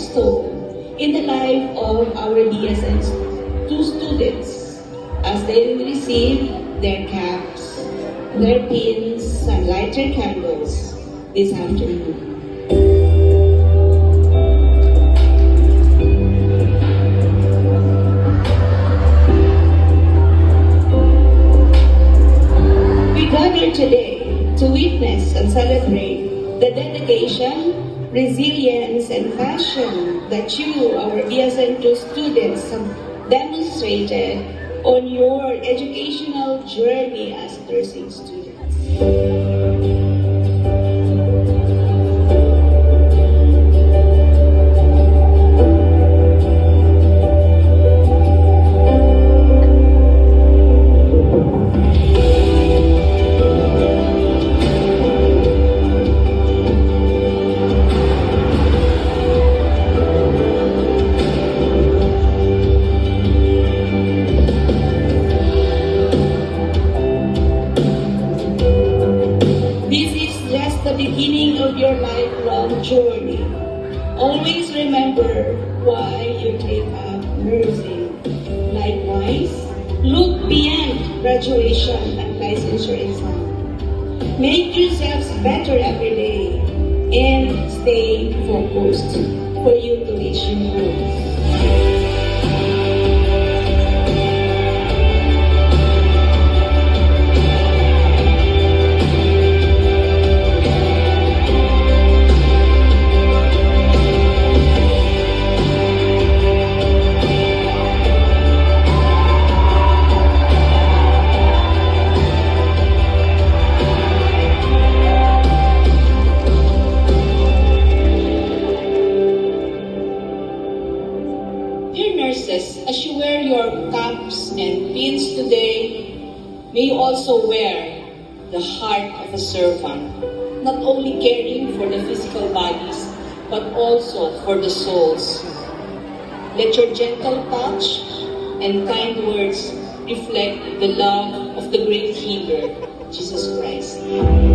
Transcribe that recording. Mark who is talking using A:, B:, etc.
A: milestone in the life of our BSN two students as they will receive their caps, their pins, and lighter candles this afternoon. We gather today to witness and celebrate the dedication, resilience, and passion that you, our BSN2 students, have demonstrated on your educational journey as nursing students. The beginning of your lifelong journey. Always remember why you take up nursing. Likewise, look beyond graduation and licensure exam. Make yourselves better every day and stay focused for you to reach your goals. Nurses, as you wear your caps and pins today, may you also wear the heart of a servant, not only caring for the physical bodies, but also for the souls. Let your gentle touch and kind words reflect the love of the great healer, Jesus Christ.